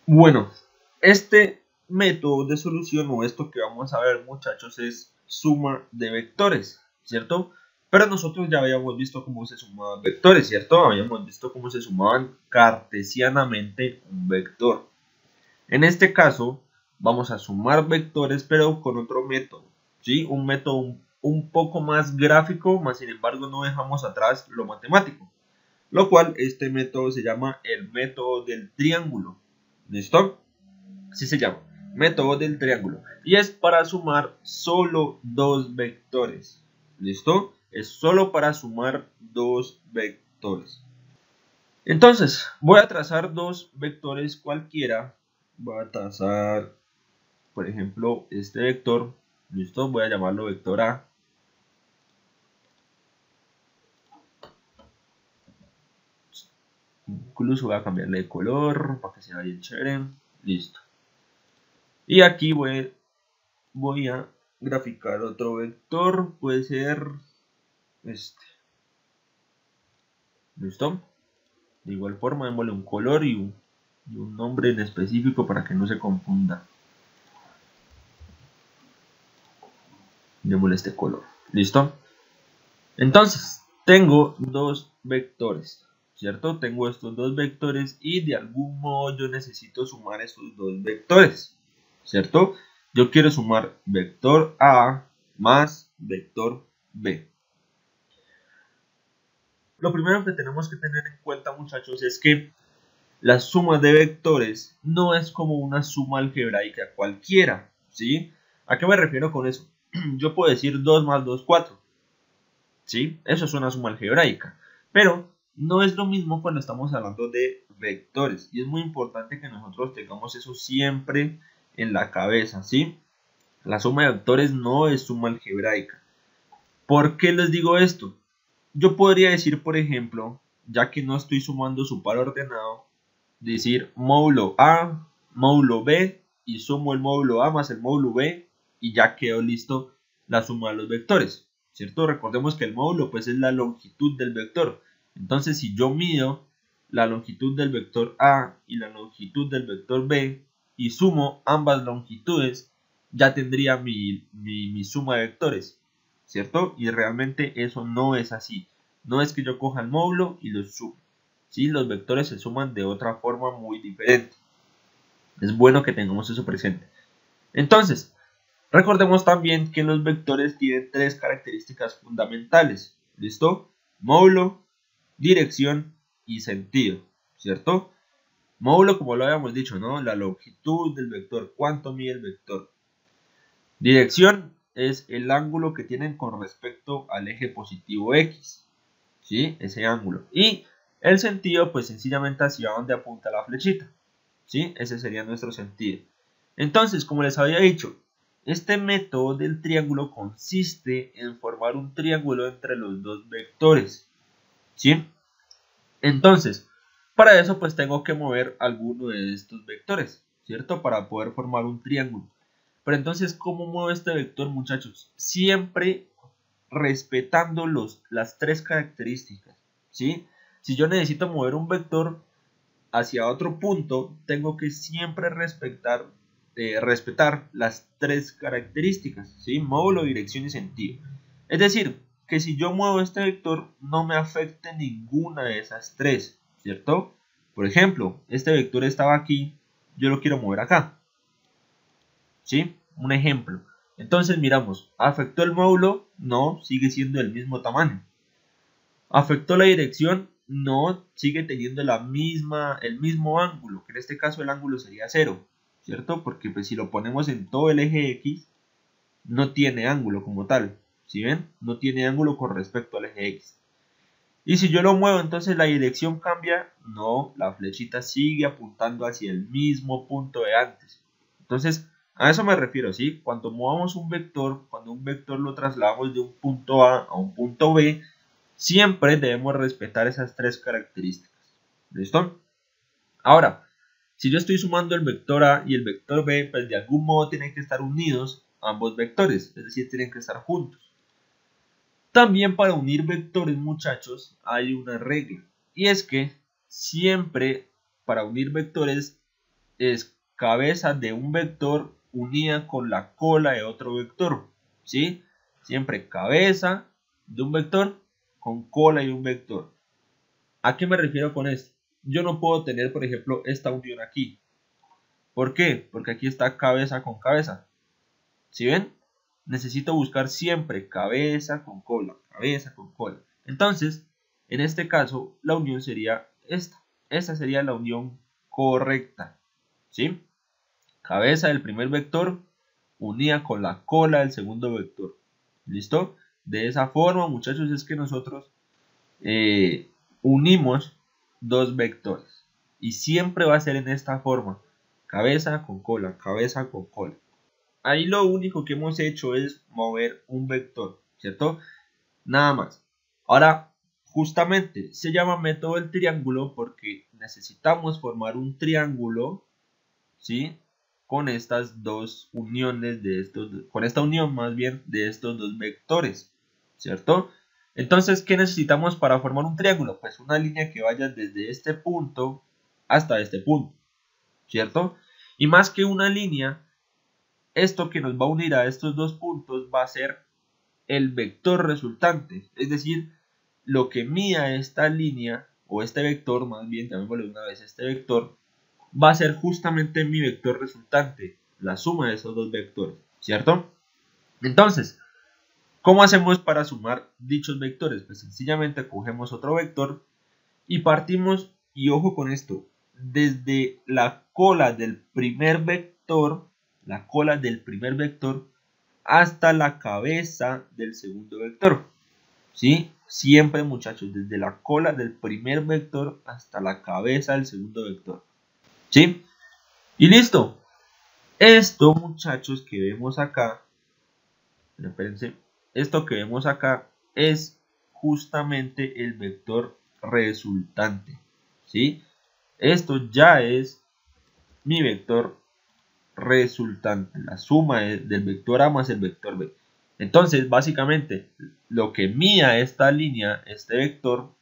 Bueno, este método de solución o esto que vamos a ver, muchachos, es suma de vectores, ¿cierto? Pero nosotros ya habíamos visto cómo se sumaban vectores, ¿cierto? Habíamos visto cómo se sumaban cartesianamente un vector. En este caso, vamos a sumar vectores, pero con otro método, ¿sí? Un método un poco más gráfico, más sin embargo no dejamos atrás lo matemático. Lo cual, este método se llama el método del triángulo. ¿Listo? Así se llama, método del triángulo. Y es para sumar solo dos vectores. ¿Listo? Es solo para sumar dos vectores. Entonces, voy a trazar dos vectores cualquiera. Voy a trazar, por ejemplo, este vector. ¿Listo? Voy a llamarlo vector A. Incluso voy a cambiarle de color para que sea bien chévere. Listo. Y aquí voy a graficar otro vector. Puede ser este. ¿Listo? De igual forma, démosle un color y un nombre en específico para que no se confunda. Démosle este color. ¿Listo? Entonces, tengo dos vectores, ¿cierto? Tengo estos dos vectores y de algún modo yo necesito sumar estos dos vectores, ¿cierto? Yo quiero sumar vector A más vector B. Lo primero que tenemos que tener en cuenta, muchachos, es que la suma de vectores no es como una suma algebraica cualquiera, ¿sí? ¿A qué me refiero con eso? Yo puedo decir 2 más 2, 4, ¿sí? Eso es una suma algebraica, pero no es lo mismo cuando estamos hablando de vectores, y es muy importante que nosotros tengamos eso siempre en la cabeza, ¿sí? La suma de vectores no es suma algebraica. ¿Por qué les digo esto? Yo podría decir, por ejemplo, ya que no estoy sumando su par ordenado, decir módulo A, módulo B, y sumo el módulo A más el módulo B, y ya quedó listo la suma de los vectores, ¿cierto? Recordemos que el módulo pues es la longitud del vector. Entonces, si yo mido la longitud del vector A y la longitud del vector B, y sumo ambas longitudes, ya tendría mi suma de vectores, ¿cierto? Y realmente eso no es así. No es que yo coja el módulo y lo sume. ¿Sí? Los vectores se suman de otra forma muy diferente. Es bueno que tengamos eso presente. Entonces, recordemos también que los vectores tienen tres características fundamentales. ¿Listo? Módulo, dirección y sentido. ¿Cierto? Módulo, como lo habíamos dicho, ¿no? La longitud del vector, cuánto mide el vector. Dirección es el ángulo que tienen con respecto al eje positivo X. ¿Sí? Ese ángulo. Y el sentido, pues sencillamente hacia donde apunta la flechita. ¿Sí? Ese sería nuestro sentido. Entonces, como les había dicho, este método del triángulo consiste en formar un triángulo entre los dos vectores. ¿Sí? Entonces, para eso pues tengo que mover alguno de estos vectores, ¿cierto? Para poder formar un triángulo. Pero entonces, ¿cómo muevo este vector, muchachos? Siempre respetando las tres características, ¿sí? Si yo necesito mover un vector hacia otro punto, tengo que siempre respetar las tres características, ¿sí? Módulo, dirección y sentido. Es decir, que si yo muevo este vector, no me afecte ninguna de esas tres, ¿cierto? Por ejemplo, este vector estaba aquí, yo lo quiero mover acá, ¿sí? Un ejemplo. Entonces miramos, ¿afectó el módulo? No, sigue siendo del mismo tamaño. ¿Afectó la dirección? No, sigue teniendo el mismo ángulo, que en este caso el ángulo sería 0, ¿cierto? Porque pues si lo ponemos en todo el eje X, no tiene ángulo como tal, ¿sí ven? No tiene ángulo con respecto al eje X. Y si yo lo muevo, entonces la dirección cambia. No, la flechita sigue apuntando hacia el mismo punto de antes. Entonces, a eso me refiero, ¿sí? Cuando movamos un vector, cuando un vector lo trasladamos de un punto A a un punto B, siempre debemos respetar esas tres características. ¿Listo? Ahora, si yo estoy sumando el vector A y el vector B, pues de algún modo tienen que estar unidos ambos vectores, es decir, tienen que estar juntos. También para unir vectores, muchachos, hay una regla. Y es que siempre para unir vectores es cabeza de un vector unida con la cola de otro vector, ¿sí? Siempre cabeza de un vector con cola de un vector. ¿A qué me refiero con esto? Yo no puedo tener, por ejemplo, esta unión aquí. ¿Por qué? Porque aquí está cabeza con cabeza. ¿Sí ven? Necesito buscar siempre cabeza con cola, cabeza con cola. Entonces, en este caso, la unión sería esta. Esta sería la unión correcta, ¿sí? Cabeza del primer vector unida con la cola del segundo vector. ¿Listo? De esa forma, muchachos, es que nosotros unimos dos vectores. Y siempre va a ser en esta forma. Cabeza con cola, cabeza con cola. Ahí lo único que hemos hecho es mover un vector, ¿cierto? Nada más. Ahora, justamente, se llama método del triángulo porque necesitamos formar un triángulo, ¿sí? Con estas dos uniones de estos, con esta unión más bien de estos dos vectores, ¿cierto? Entonces, ¿qué necesitamos para formar un triángulo? Pues una línea que vaya desde este punto hasta este punto, ¿cierto? Y más que una línea, esto que nos va a unir a estos dos puntos va a ser el vector resultante, es decir, lo que mida esta línea, o este vector, más bien, llamémosle una vez este vector, va a ser justamente mi vector resultante, la suma de esos dos vectores, ¿cierto? Entonces, ¿cómo hacemos para sumar dichos vectores? Pues sencillamente cogemos otro vector y partimos, y ojo con esto, desde la cola del primer vector, hasta la cabeza del segundo vector, ¿sí? Siempre, muchachos, desde la cola del primer vector hasta la cabeza del segundo vector, ¿sí? Y listo. Esto, muchachos, que vemos acá, espérense, esto que vemos acá es justamente el vector resultante, ¿sí? Esto ya es mi vector resultante, la suma del vector A más el vector B. Entonces, básicamente, lo que mida esta línea, este vector,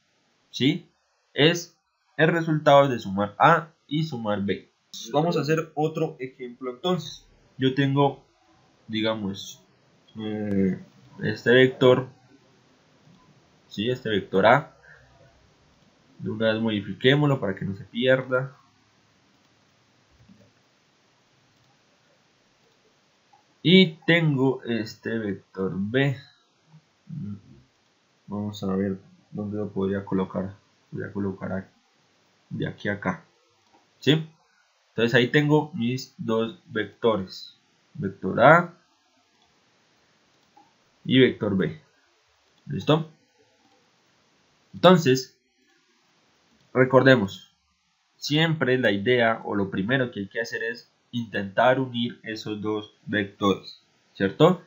¿sí? Es el resultado de sumar A y sumar B. Vamos a hacer otro ejemplo entonces. Yo tengo, digamos, este vector, ¿sí? Este vector A. De una vez modifiquémoslo para que no se pierda. Y tengo este vector B. Vamos a ver dónde lo podría colocar. Voy a colocar de aquí a acá, ¿sí? Entonces ahí tengo mis dos vectores, vector A y vector B. ¿Listo? Entonces, recordemos, siempre la idea o lo primero que hay que hacer es intentar unir esos dos vectores, ¿cierto?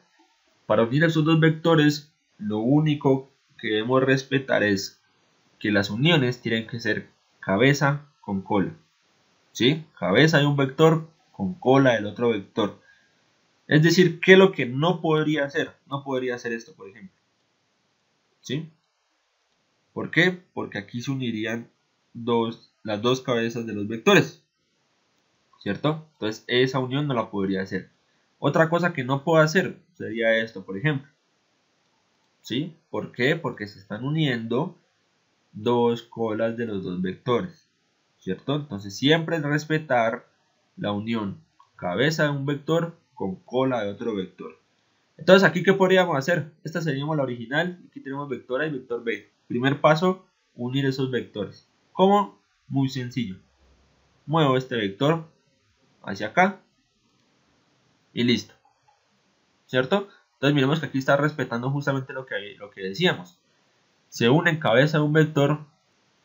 Para unir esos dos vectores, lo único que debemos respetar es que las uniones tienen que ser cabeza con cola, ¿sí? Cabeza de un vector con cola del otro vector. Es decir, ¿qué es lo que no podría hacer? No podría hacer esto, por ejemplo, ¿sí? ¿Por qué? Porque aquí se unirían las dos cabezas de los vectores, ¿cierto? Entonces esa unión no la podría hacer. Otra cosa que no puedo hacer sería esto, por ejemplo, ¿sí? ¿Por qué? Porque se están uniendo dos colas de los dos vectores, ¿cierto? Entonces siempre respetar la unión cabeza de un vector con cola de otro vector. Entonces aquí, ¿qué podríamos hacer? Esta sería la original. Aquí tenemos vector A y vector B. Primer paso, unir esos vectores. ¿Cómo? Muy sencillo. Muevo este vector hacia acá y listo, ¿cierto? Entonces miremos que aquí está respetando justamente lo que decíamos. Se une en cabeza de un vector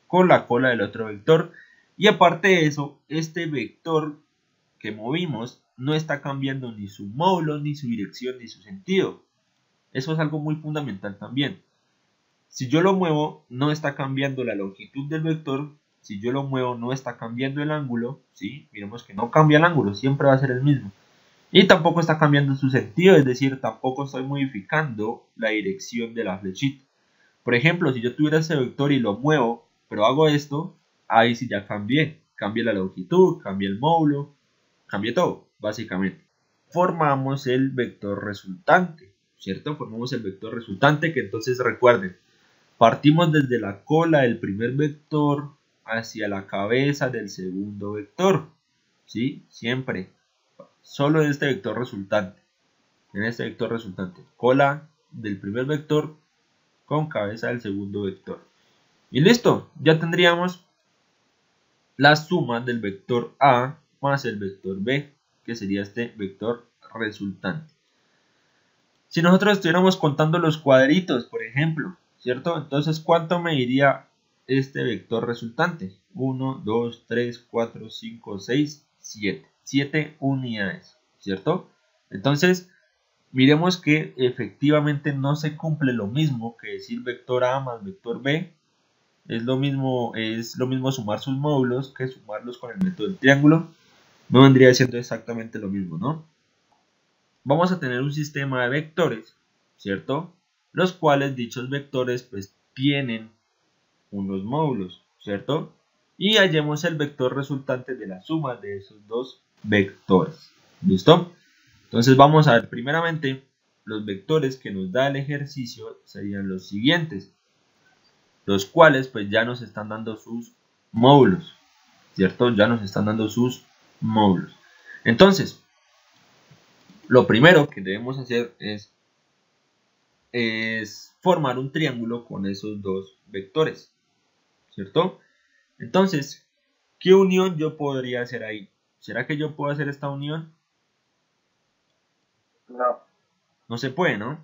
con la cola del otro vector. Y aparte de eso, este vector que movimos no está cambiando ni su módulo, ni su dirección, ni su sentido. Eso es algo muy fundamental también. Si yo lo muevo, no está cambiando la longitud del vector. Si yo lo muevo, no está cambiando el ángulo. ¿Sí? Miremos que no cambia el ángulo, siempre va a ser el mismo. Y tampoco está cambiando su sentido, es decir, tampoco estoy modificando la dirección de la flechita. Por ejemplo, si yo tuviera ese vector y lo muevo, pero hago esto, ahí sí ya cambié cambie la longitud, cambie el módulo, cambie todo, básicamente. Formamos el vector resultante, ¿cierto? Formamos el vector resultante, que entonces recuerden, partimos desde la cola del primer vector hacia la cabeza del segundo vector, ¿sí? Siempre, solo en este vector resultante, cola del primer vector con cabeza del segundo vector. Y listo, ya tendríamos la suma del vector A más el vector B, que sería este vector resultante. Si nosotros estuviéramos contando los cuadritos, por ejemplo, ¿cierto? Entonces, ¿cuánto me diría este vector resultante? 1, 2, 3, 4, 5, 6, 7. 7 unidades, ¿cierto? Entonces, miremos que efectivamente no se cumple lo mismo que decir vector A más vector B. Es lo mismo sumar sus módulos que sumarlos con el método del triángulo. No vendría siendo exactamente lo mismo, ¿no? Vamos a tener un sistema de vectores, ¿cierto? Los cuales dichos vectores pues tienen unos módulos, ¿cierto? Y hallemos el vector resultante de la suma de esos dos vectores. ¿Listo? Entonces vamos a ver primeramente los vectores que nos da el ejercicio serían los siguientes, los cuales pues ya nos están dando sus módulos, ¿cierto? Ya nos están dando sus módulos. Entonces, lo primero que debemos hacer es formar un triángulo con esos dos vectores, ¿cierto? Entonces, ¿qué unión yo podría hacer ahí? ¿Será que yo puedo hacer esta unión? No. No se puede, ¿no?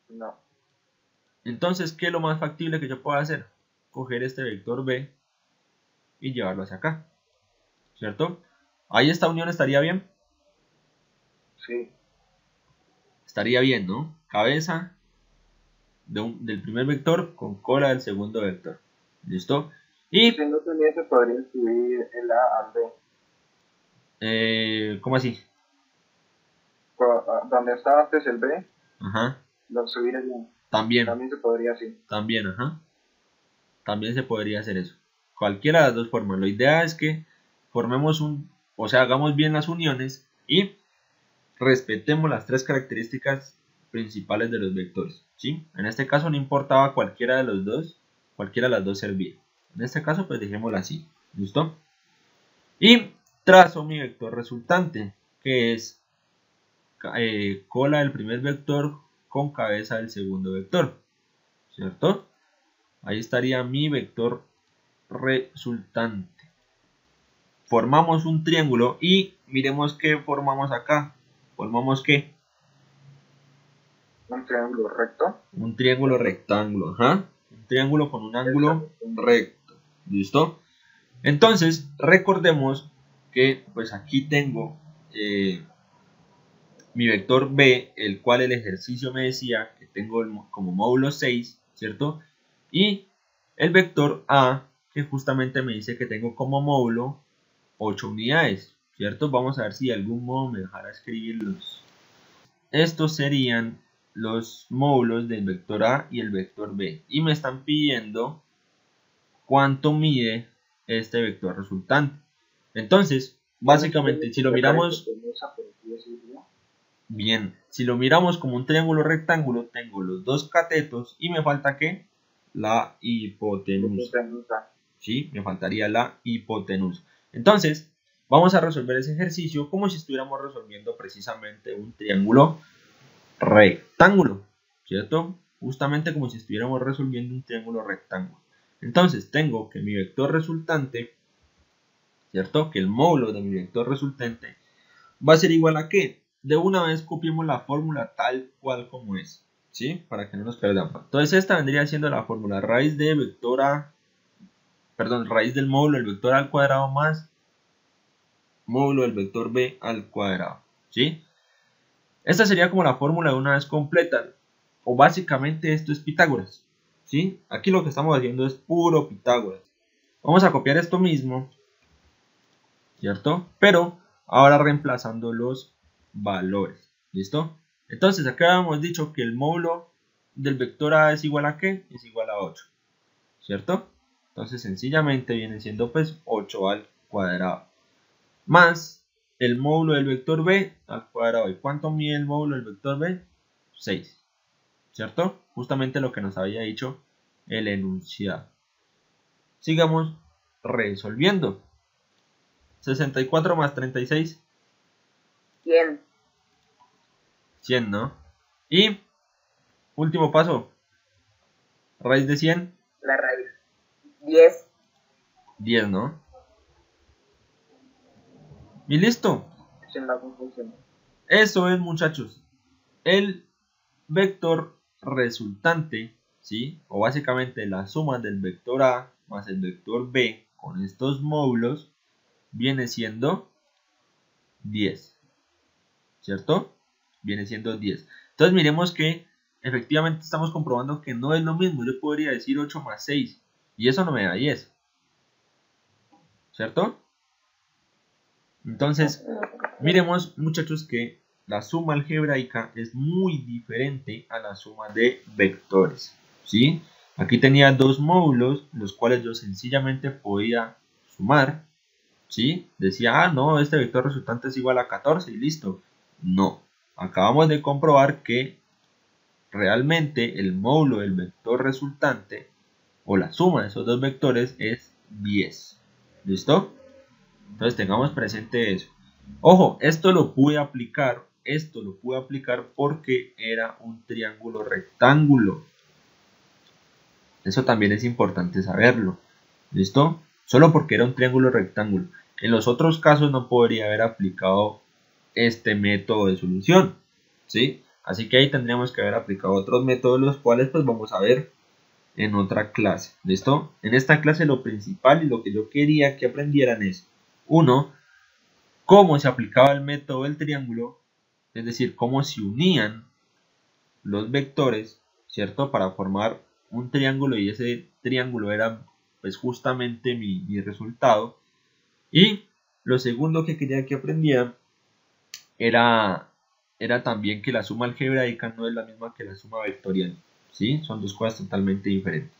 No. Entonces, ¿qué es lo más factible que yo pueda hacer? Coger este vector B y llevarlo hacia acá, ¿cierto? Ahí esta unión estaría bien. Sí. Estaría bien, ¿no? Cabeza del primer vector con cola del segundo vector. ¿Listo? Y, Si no tenía, se podría subir el A al B. ¿cómo así? Donde estaba antes el B, Ajá. lo subir el A. También, También se podría así. también, ajá. También se podría hacer eso. Cualquiera de las dos formas. La idea es que formemos o sea, hagamos bien las uniones y respetemos las tres características principales de los vectores, ¿sí? En este caso no importaba cualquiera de los dos, cualquiera de las dos servía. En este caso pues dejémoslo así, ¿listo? Y trazo mi vector resultante, que es cola del primer vector con cabeza del segundo vector, ¿cierto? Ahí estaría mi vector resultante. Formamos un triángulo y miremos qué formamos acá. ¿Formamos qué? Un triángulo recto. Un triángulo rectángulo, ajá. Un triángulo con un ángulo recto. ¿Listo? Entonces, recordemos que pues aquí tengo mi vector B, el cual el ejercicio me decía que tengo como módulo 6, ¿cierto? Y el vector A, que justamente me dice que tengo como módulo 8 unidades, ¿cierto? Vamos a ver si de algún modo me dejará escribirlos. Estos serían los módulos del vector A y el vector B. Y me están pidiendo cuánto mide este vector resultante. Entonces, básicamente, si lo miramos bien, si lo miramos como un triángulo rectángulo, tengo los dos catetos y me falta ¿qué? La hipotenusa. ¿Sí? Me faltaría la hipotenusa. Entonces, vamos a resolver ese ejercicio como si estuviéramos resolviendo precisamente un triángulo rectángulo, ¿cierto? Justamente como si estuviéramos resolviendo un triángulo rectángulo. Entonces, tengo que mi vector resultante, ¿cierto? Que el módulo de mi vector resultante va a ser igual a ¿qué? De una vez copiemos la fórmula tal cual como es, ¿sí? Para que no nos perdamos. Entonces, esta vendría siendo la fórmula raíz de vector A, perdón, raíz del módulo del vector A al cuadrado más módulo del vector B al cuadrado, ¿sí? Esta sería como la fórmula de una vez completa, o básicamente esto es Pitágoras, ¿sí? Aquí lo que estamos haciendo es puro Pitágoras. Vamos a copiar esto mismo, ¿cierto? Pero ahora reemplazando los valores, ¿listo? Entonces acá hemos dicho que el módulo del vector A es igual a ¿qué? Es igual a 8, ¿cierto? Entonces sencillamente viene siendo pues 8 al cuadrado. Más el módulo del vector b al cuadrado. ¿Y cuánto mide el módulo del vector b? 6. ¿Cierto? Justamente lo que nos había dicho el enunciado. Sigamos resolviendo. 64 más 36. 100. 100, ¿no? Y último paso. Raíz de 100. La raíz. 10. 10, ¿no? Y listo. Sin la confusión. Eso es, muchachos. El vector resultante, ¿sí? O básicamente la suma del vector A más el vector B con estos módulos viene siendo 10. ¿Cierto? Viene siendo 10. Entonces miremos que efectivamente estamos comprobando que no es lo mismo. Yo podría decir 8 más 6 y eso no me da 10. ¿Cierto? Entonces, miremos, muchachos, que la suma algebraica es muy diferente a la suma de vectores, ¿sí? Aquí tenía dos módulos, los cuales yo sencillamente podía sumar, ¿sí? Decía, ah, no, este vector resultante es igual a 14 y listo. No, acabamos de comprobar que realmente el módulo del vector resultante o la suma de esos dos vectores es 10. ¿Listo? Entonces tengamos presente eso. Ojo, esto lo pude aplicar porque era un triángulo rectángulo. Eso también es importante saberlo. ¿Listo? Solo porque era un triángulo rectángulo. En los otros casos no podría haber aplicado este método de solución. ¿Sí? Así que ahí tendríamos que haber aplicado otros métodos, los cuales pues vamos a ver en otra clase. ¿Listo? En esta clase lo principal y lo que yo quería que aprendieran es: 1. Cómo se aplicaba el método del triángulo, es decir, cómo se unían los vectores, ¿cierto? Para formar un triángulo, y ese triángulo era pues justamente mi resultado. Y lo segundo que quería que aprendieran era también que la suma algebraica no es la misma que la suma vectorial, ¿sí? Son dos cosas totalmente diferentes.